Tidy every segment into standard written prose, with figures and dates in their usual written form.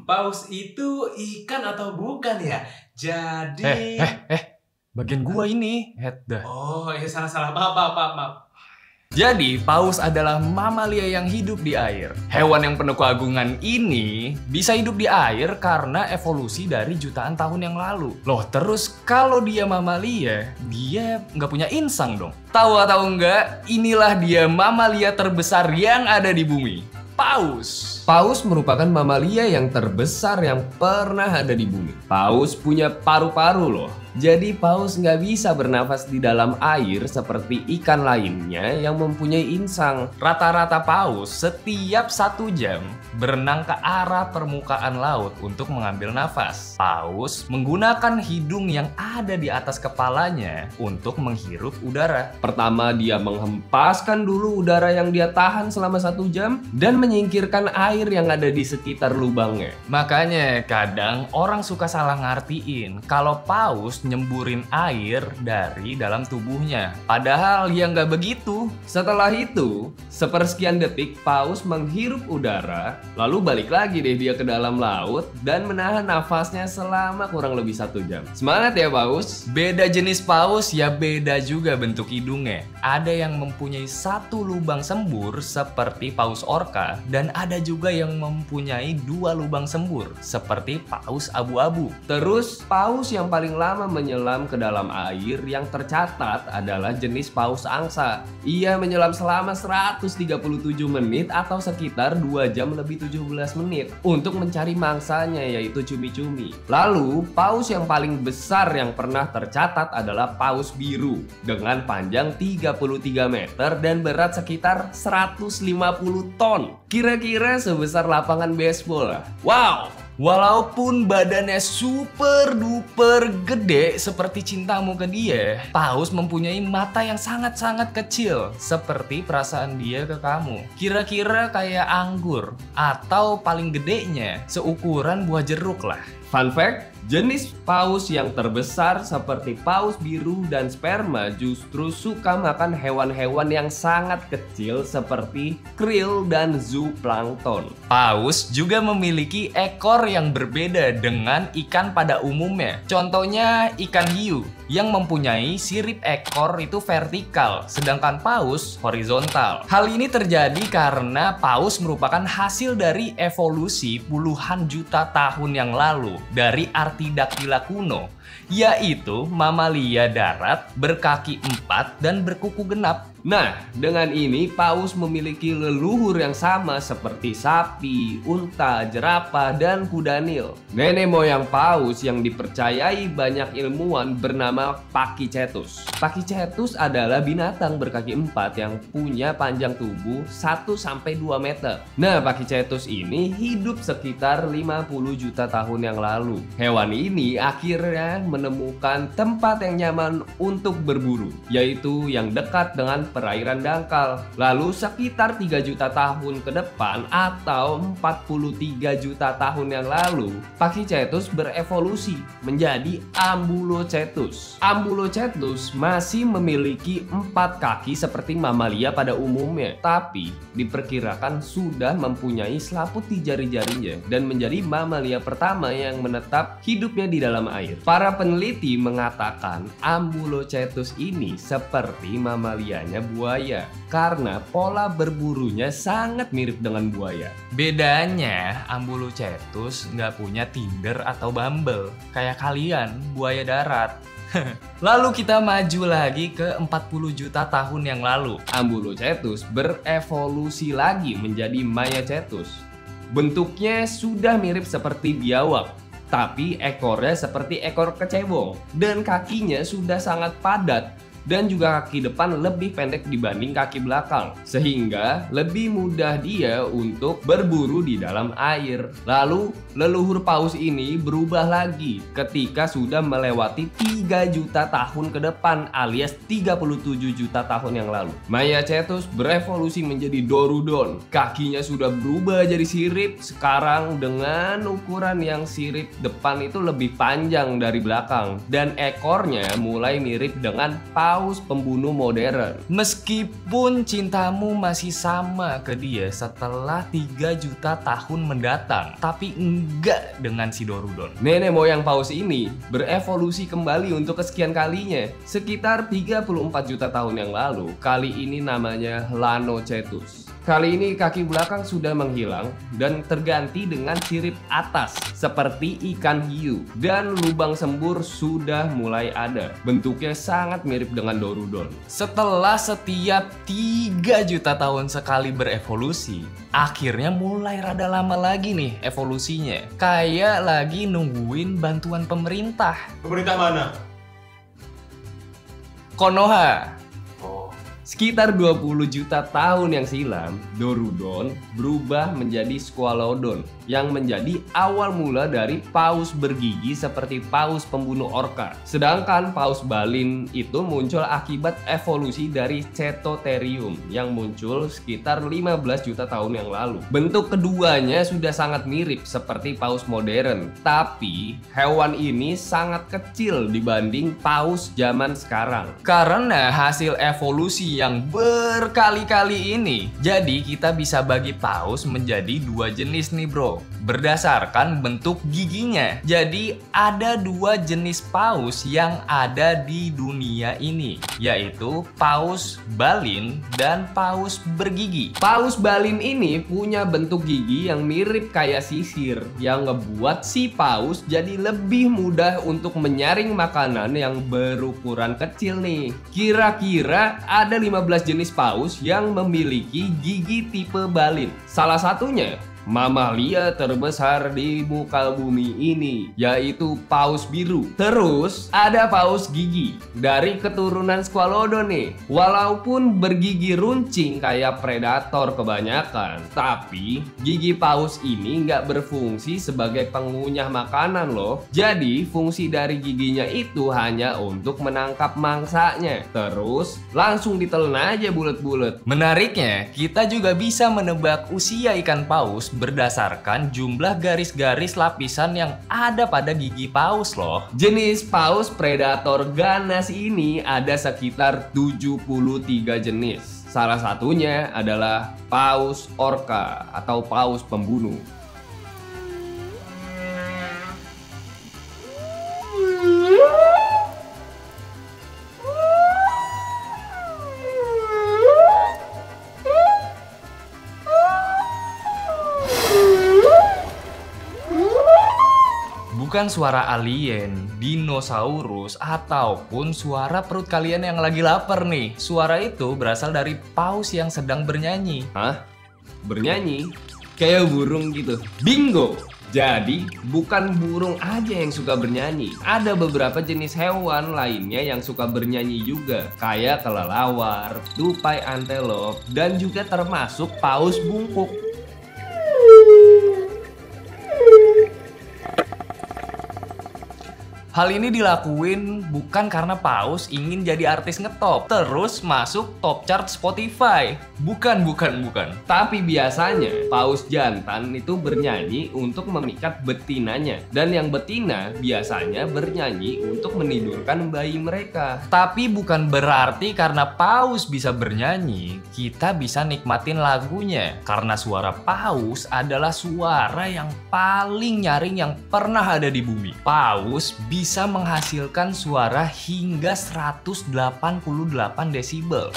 Paus itu ikan atau bukan ya? Jadi... Bagian gua ini, head dah. Oh, ya salah. Maaf. Jadi, paus adalah mamalia yang hidup di air. Hewan yang penuh keagungan ini bisa hidup di air karena evolusi dari jutaan tahun yang lalu. Loh, terus kalau dia mamalia, dia nggak punya insang dong. Tahu atau enggak, inilah dia mamalia terbesar yang ada di bumi. Paus. Paus merupakan mamalia yang terbesar yang pernah ada di bumi. Paus punya paru-paru loh. Jadi paus nggak bisa bernafas di dalam air seperti ikan lainnya yang mempunyai insang. Rata-rata paus setiap 1 jam berenang ke arah permukaan laut untuk mengambil nafas. Paus menggunakan hidung yang ada di atas kepalanya untuk menghirup udara. Pertama dia menghempaskan dulu udara yang dia tahan selama 1 jam dan menyingkirkan air yang ada di sekitar lubangnya. Makanya kadang orang suka salah ngartiin kalau paus nyemburin air dari dalam tubuhnya. Padahal ya nggak begitu. Setelah itu, sepersekian detik paus menghirup udara, lalu balik lagi deh dia ke dalam laut dan menahan nafasnya selama kurang lebih 1 jam. Semangat ya paus! Beda jenis paus ya beda juga bentuk hidungnya. Ada yang mempunyai 1 lubang sembur seperti paus orca dan ada juga yang mempunyai 2 lubang sembur seperti paus abu-abu. Terus paus yang paling lama menyelam ke dalam air yang tercatat adalah jenis paus angsa. Ia menyelam selama 137 menit atau sekitar 2 jam lebih 17 menit untuk mencari mangsanya yaitu cumi-cumi. Lalu paus yang paling besar yang pernah tercatat adalah paus biru dengan panjang 33 meter dan berat sekitar 150 ton. Kira-kira sebesar lapangan baseball. Wow! Walaupun badannya super duper gede seperti cintamu ke dia, paus mempunyai mata yang sangat-sangat kecil seperti perasaan dia ke kamu. Kira-kira kayak anggur atau paling gedenya seukuran buah jeruk lah. Fun fact, jenis paus yang terbesar seperti paus biru dan sperma justru suka makan hewan-hewan yang sangat kecil seperti krill dan zooplankton. Paus juga memiliki ekor yang berbeda dengan ikan pada umumnya. Contohnya ikan hiu yang mempunyai sirip ekor itu vertikal, sedangkan paus horizontal. Hal ini terjadi karena paus merupakan hasil dari evolusi puluhan juta tahun yang lalu dari Artiodactyla kuno, yaitu mamalia darat berkaki 4 dan berkuku genap. Nah, dengan ini paus memiliki leluhur yang sama seperti sapi, unta, jerapah, dan kuda Nil. Nenek moyang paus yang dipercayai banyak ilmuwan bernama Pachycetus. Pachycetus adalah binatang berkaki 4 yang punya panjang tubuh 1-2 meter. Nah, Pachycetus ini hidup sekitar 50 juta tahun yang lalu. Hewan ini akhirnya menemukan tempat yang nyaman untuk berburu, yaitu yang dekat dengan perairan dangkal. Lalu sekitar 3 juta tahun ke depan atau 43 juta tahun yang lalu, Pachycetus berevolusi menjadi Ambulocetus. Ambulocetus masih memiliki 4 kaki seperti mamalia pada umumnya, tapi diperkirakan sudah mempunyai selaput di jari-jarinya dan menjadi mamalia pertama yang menetap hidupnya di dalam air. Para peneliti mengatakan Ambulocetus ini seperti mamalianya buaya karena pola berburunya sangat mirip dengan buaya. Bedanya Ambulocetus nggak punya Tinder atau Bumble kayak kalian buaya darat. Lalu kita maju lagi ke 40 juta tahun yang lalu. Ambulocetus berevolusi lagi menjadi Maiacetus. Bentuknya sudah mirip seperti biawak, tapi ekornya seperti ekor kecebong dan kakinya sudah sangat padat dan juga kaki depan lebih pendek dibanding kaki belakang, sehingga lebih mudah dia untuk berburu di dalam air. Lalu leluhur paus ini berubah lagi ketika sudah melewati 3 juta tahun ke depan alias 37 juta tahun yang lalu. Maiacetus berevolusi menjadi Dorudon. Kakinya sudah berubah jadi sirip sekarang dengan ukuran yang sirip depan itu lebih panjang dari belakang dan ekornya mulai mirip dengan paus paus pembunuh modern. Meskipun cintamu masih sama ke dia setelah 3 juta tahun mendatang, tapi enggak dengan si Dorudon. Nenek moyang paus ini berevolusi kembali untuk kesekian kalinya. Sekitar 34 juta tahun yang lalu, kali ini namanya Lanocetus. Kali ini kaki belakang sudah menghilang dan terganti dengan sirip atas seperti ikan hiu, dan lubang sembur sudah mulai ada. Bentuknya sangat mirip dengan Dorudon. Setelah setiap 3 juta tahun sekali berevolusi, akhirnya mulai rada lama lagi nih evolusinya. Kayak lagi nungguin bantuan pemerintah. Pemerintah mana? Konoha. Sekitar 20 juta tahun yang silam, Dorudon berubah menjadi Squalodon yang menjadi awal mula dari paus bergigi seperti paus pembunuh orka. Sedangkan paus Balin itu muncul akibat evolusi dari Cetotherium yang muncul sekitar 15 juta tahun yang lalu. Bentuk keduanya sudah sangat mirip seperti paus modern, tapi hewan ini sangat kecil dibanding paus zaman sekarang. Karena hasil evolusi yang berkali-kali ini, jadi kita bisa bagi paus menjadi 2 jenis nih bro, berdasarkan bentuk giginya. Jadi ada 2 jenis paus yang ada di dunia ini, yaitu paus Balin dan paus bergigi. Paus Balin ini punya bentuk gigi yang mirip kayak sisir, yang ngebuat si paus jadi lebih mudah untuk menyaring makanan yang berukuran kecil nih. Kira-kira ada 15 jenis paus yang memiliki gigi tipe Balin. Salah satunya mamalia terbesar di muka bumi ini, yaitu paus biru. Terus ada paus gigi dari keturunan Squalodon nih. Walaupun bergigi runcing kayak predator kebanyakan, tapi gigi paus ini nggak berfungsi sebagai pengunyah makanan loh. Jadi fungsi dari giginya itu hanya untuk menangkap mangsanya, terus langsung ditelan aja bulet-bulet. Menariknya, kita juga bisa menebak usia ikan paus berdasarkan jumlah garis-garis lapisan yang ada pada gigi paus loh. Jenis paus predator ganas ini ada sekitar 73 jenis. Salah satunya adalah paus orca atau paus pembunuh. Bukan suara alien, dinosaurus, ataupun suara perut kalian yang lagi lapar nih. Suara itu berasal dari paus yang sedang bernyanyi. Hah? Bernyanyi? Kayak burung gitu. Bingo! Jadi, bukan burung aja yang suka bernyanyi. Ada beberapa jenis hewan lainnya yang suka bernyanyi juga. Kayak kelelawar, tupai antelop, dan juga termasuk paus bungkuk. Hal ini dilakuin bukan karena paus ingin jadi artis ngetop, terus masuk top chart Spotify. Bukan. Tapi biasanya paus jantan itu bernyanyi untuk memikat betinanya. Dan yang betina biasanya bernyanyi untuk menidurkan bayi mereka. Tapi bukan berarti karena paus bisa bernyanyi, kita bisa nikmatin lagunya. Karena suara paus adalah suara yang paling nyaring yang pernah ada di bumi. Paus bisa menghasilkan suara hingga 188 desibel.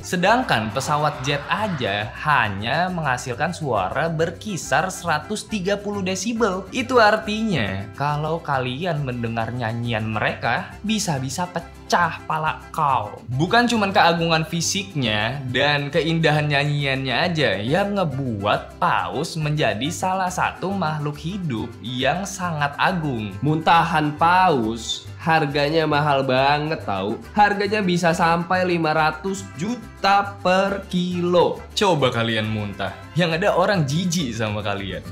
Sedangkan pesawat jet aja hanya menghasilkan suara berkisar 130 desibel. Itu artinya kalau kalian mendengar nyanyian mereka bisa-bisa pecah pala kau. Bukan cuma keagungan fisiknya dan keindahan nyanyiannya aja yang ngebuat paus menjadi salah satu makhluk hidup yang sangat agung. Muntahan paus harganya mahal banget tahu. Harganya bisa sampai 500 juta per kilo. Coba kalian muntah, yang ada orang jijik sama kalian.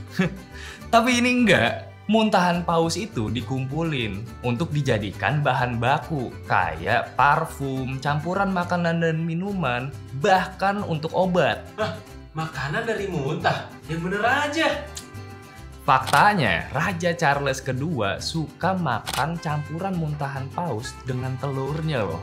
Tapi ini enggak. Muntahan paus itu dikumpulin untuk dijadikan bahan baku kayak parfum, campuran makanan dan minuman, bahkan untuk obat. Makanan dari muntah? Yang bener aja. Faktanya, Raja Charles II suka makan campuran muntahan paus dengan telurnya loh.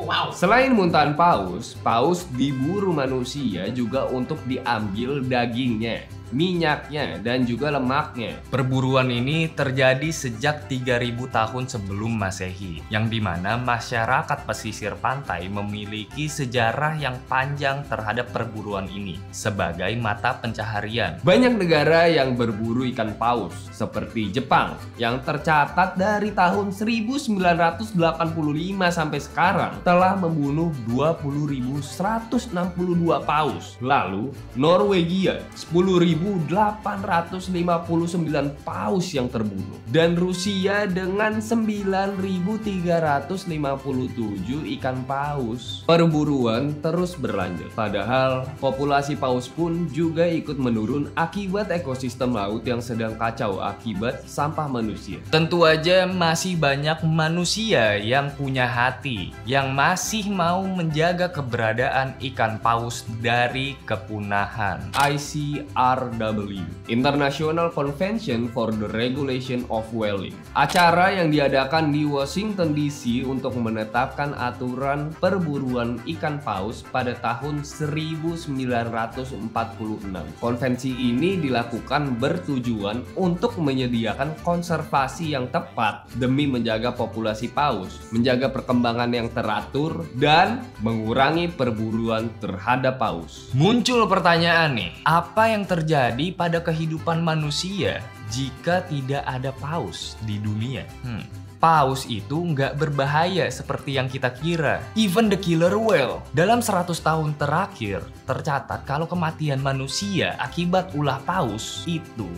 Wow. Selain muntahan paus, paus diburu manusia juga untuk diambil dagingnya, minyaknya, dan juga lemaknya. Perburuan ini terjadi sejak 3000 tahun sebelum Masehi, yang dimana masyarakat pesisir pantai memiliki sejarah yang panjang terhadap perburuan ini sebagai mata pencaharian. Banyak negara yang berburu ikan paus, seperti Jepang, yang tercatat dari tahun 1985 sampai sekarang telah membunuh 20.162 paus. Lalu, Norwegia 10.859 paus yang terbunuh, dan Rusia dengan 9.357 ikan paus. Perburuan terus berlanjut, padahal populasi paus pun juga ikut menurun akibat ekosistem laut yang sedang kacau akibat sampah manusia. Tentu aja masih banyak manusia yang punya hati, yang masih mau menjaga keberadaan ikan paus dari kepunahan. ICRW, International Convention for the Regulation of Whaling, acara yang diadakan di Washington DC untuk menetapkan aturan perburuan ikan paus pada tahun 1946. Konvensi ini dilakukan bertujuan untuk menyediakan konservasi yang tepat demi menjaga populasi paus, menjaga perkembangan yang teratur, dan mengurangi perburuan terhadap paus. Muncul pertanyaan nih, apa yang terjadi pada kehidupan manusia jika tidak ada paus di dunia? Paus itu nggak berbahaya seperti yang kita kira. Even the killer whale. Dalam 100 tahun terakhir, tercatat kalau kematian manusia akibat ulah paus itu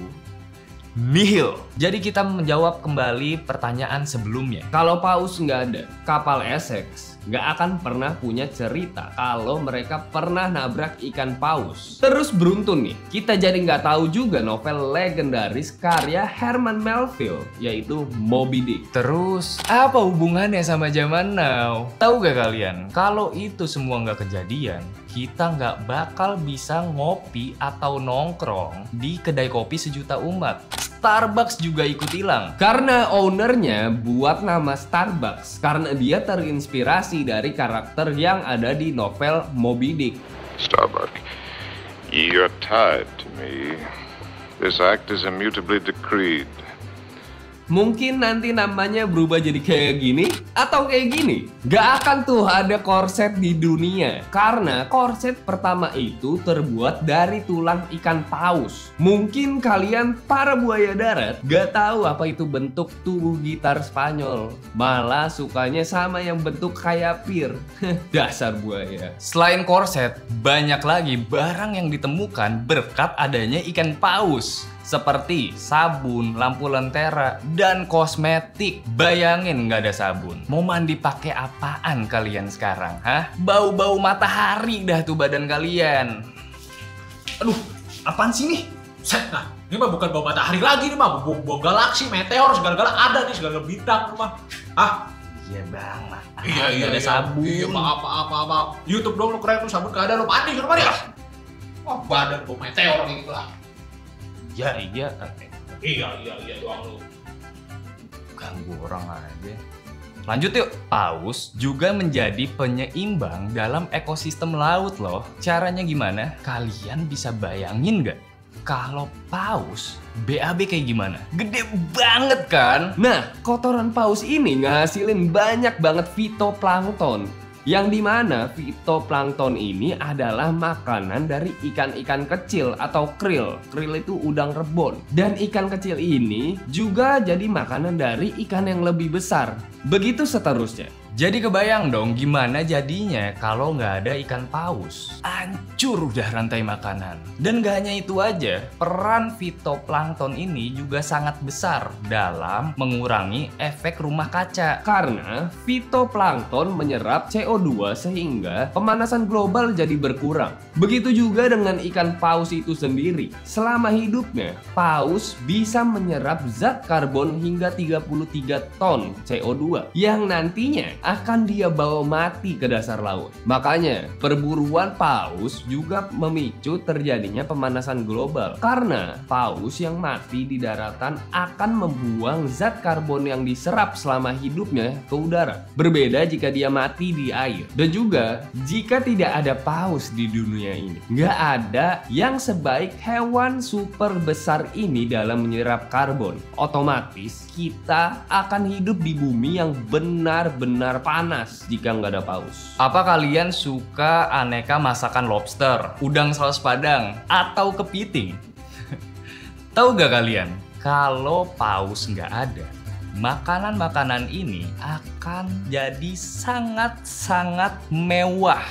nihil. Jadi kita menjawab kembali pertanyaan sebelumnya. Kalau paus nggak ada, kapal Essex nggak akan pernah punya cerita kalau mereka pernah nabrak ikan paus. Terus beruntun nih, kita jadi nggak tahu juga novel legendaris karya Herman Melville, yaitu Moby Dick. Terus, apa hubungannya sama zaman now? Tahu gak kalian, kalau itu semua nggak kejadian, kita nggak bakal bisa ngopi atau nongkrong di kedai kopi sejuta umat. Starbucks juga ikut hilang. Karena ownernya buat nama Starbucks karena dia terinspirasi dari karakter yang ada di novel Moby Dick. Starbuck, you're tied to me. This act is immutably decreed. Mungkin nanti namanya berubah jadi kayak gini atau kayak gini. Gak akan tuh ada korset di dunia, karena korset pertama itu terbuat dari tulang ikan paus. Mungkin kalian para buaya darat gak tahu apa itu bentuk tubuh gitar Spanyol, malah sukanya sama yang bentuk kayak pir. Dasar buaya. Selain korset, banyak lagi barang yang ditemukan berkat adanya ikan paus. Seperti sabun, lampu lentera, dan kosmetik. Bayangin nggak ada sabun. Mau mandi pakai apaan kalian sekarang? Hah? Bau-bau matahari dah tuh badan kalian. Aduh, apaan sih nih? Set, nah, ini mah bukan bau matahari lagi nih mah, bau galaksi, meteor, segala-gala ada nih, segala bintang mah. Ah, Iya bang, iya, ada sabun. Iya, maaf. YouTube dong lu keren, lu sabun gak ada, lu mandi, suruh mandi lah. Wah, badan bau meteor kayak gitu lah. Iya. Iya doang lu. Ganggu orang aja. Lanjut yuk. Paus juga menjadi penyeimbang dalam ekosistem laut loh. Caranya gimana? Kalian bisa bayangin nggak? Kalau paus, BAB kayak gimana? Gede banget kan? Nah, kotoran paus ini ngasilin banyak banget fitoplankton, yang dimana fitoplankton ini adalah makanan dari ikan-ikan kecil atau krill. Krill itu udang rebon. Dan ikan kecil ini juga jadi makanan dari ikan yang lebih besar. Begitu seterusnya. Jadi kebayang dong gimana jadinya kalau nggak ada ikan paus. Hancur udah rantai makanan. Dan gak hanya itu aja, peran fitoplankton ini juga sangat besar dalam mengurangi efek rumah kaca. Karena fitoplankton menyerap CO2 sehingga pemanasan global jadi berkurang. Begitu juga dengan ikan paus itu sendiri. Selama hidupnya, paus bisa menyerap zat karbon hingga 33 ton CO2 yang nantinya akan dia bawa mati ke dasar laut. Makanya perburuan paus juga memicu terjadinya pemanasan global. Karena paus yang mati di daratan akan membuang zat karbon yang diserap selama hidupnya ke udara. Berbeda jika dia mati di air. Dan juga jika tidak ada paus di dunia ini, nggak ada yang sebaik hewan super besar ini dalam menyerap karbon. Otomatis kita akan hidup di bumi yang benar-benar panas jika nggak ada paus. Apa kalian suka aneka masakan lobster, udang saus padang, atau kepiting? Tahu gak kalian, kalau paus nggak ada, makanan-makanan ini akan jadi sangat-sangat mewah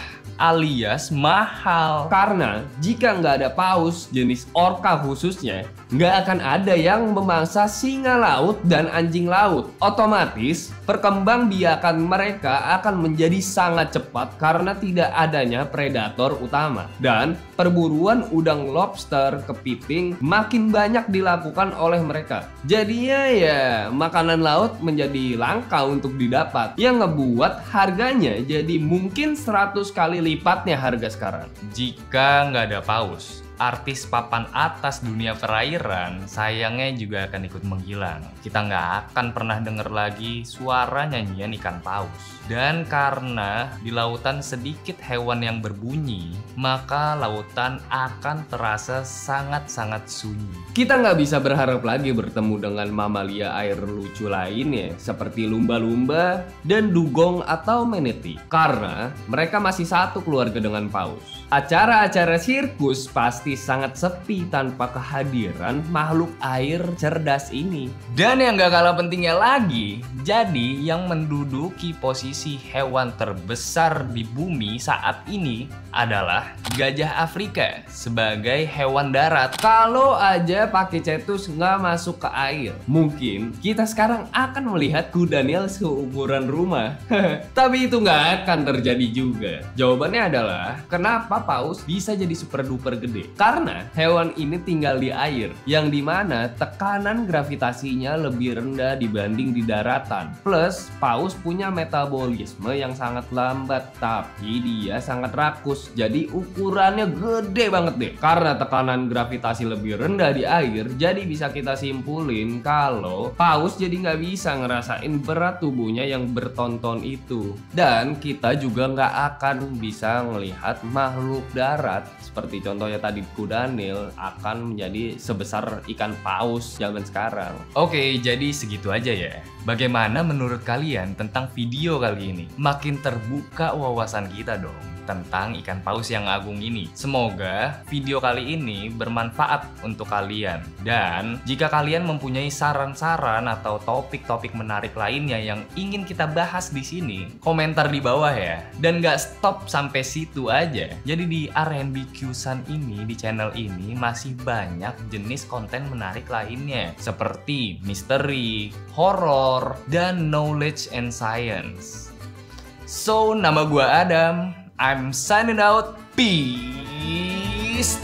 alias mahal. Karena jika nggak ada paus jenis orca khususnya, nggak akan ada yang memangsa singa laut dan anjing laut. Otomatis perkembangbiakan mereka akan menjadi sangat cepat karena tidak adanya predator utama. Dan perburuan udang, lobster, kepiting makin banyak dilakukan oleh mereka. Jadinya ya makanan laut menjadi langka untuk didapat, yang ngebuat harganya jadi mungkin 100 kali lipatnya harga sekarang. Jika nggak ada paus, artis papan atas dunia perairan sayangnya juga akan ikut menghilang. Kita nggak akan pernah dengar lagi suara nyanyian ikan paus. Dan karena di lautan sedikit hewan yang berbunyi, maka lautan akan terasa sangat-sangat sunyi. Kita nggak bisa berharap lagi bertemu dengan mamalia air lucu lainnya seperti lumba-lumba dan dugong atau manatee, karena mereka masih satu keluarga dengan paus. Acara-acara sirkus pasti sangat sepi tanpa kehadiran makhluk air cerdas ini. Dan yang gak kalah pentingnya lagi, jadi yang menduduki posisi hewan terbesar di bumi saat ini adalah gajah Afrika sebagai hewan darat. Kalau aja pakai cetus nggak masuk ke air, mungkin kita sekarang akan melihat kuda Nil seukuran rumah. Tapi itu nggak akan terjadi juga. Jawabannya adalah kenapa paus bisa jadi super duper gede? Karena hewan ini tinggal di air, yang dimana tekanan gravitasinya lebih rendah dibanding di daratan. Plus, paus punya metabolisme yang sangat lambat, tapi dia sangat rakus. Jadi ukurannya gede banget deh. Karena tekanan gravitasi lebih rendah di air, jadi bisa kita simpulin kalau paus jadi nggak bisa ngerasain berat tubuhnya yang bertonton itu. Dan kita juga nggak akan bisa melihat makhluk darat seperti contohnya tadi kuda Nil akan menjadi sebesar ikan paus zaman sekarang. Oke, jadi segitu aja ya. Bagaimana menurut kalian tentang video kali ini? Makin terbuka wawasan kita dong tentang ikan paus yang agung ini. Semoga video kali ini bermanfaat untuk kalian. Dan jika kalian mempunyai saran-saran atau topik-topik menarik lainnya yang ingin kita bahas di sini, komentar di bawah ya. Dan gak stop sampai situ aja. Jadi di R&B Qsan ini, di channel ini masih banyak jenis konten menarik lainnya seperti misteri, horor, dan knowledge and science. So, nama gua Adam. I'm signing out. Peace.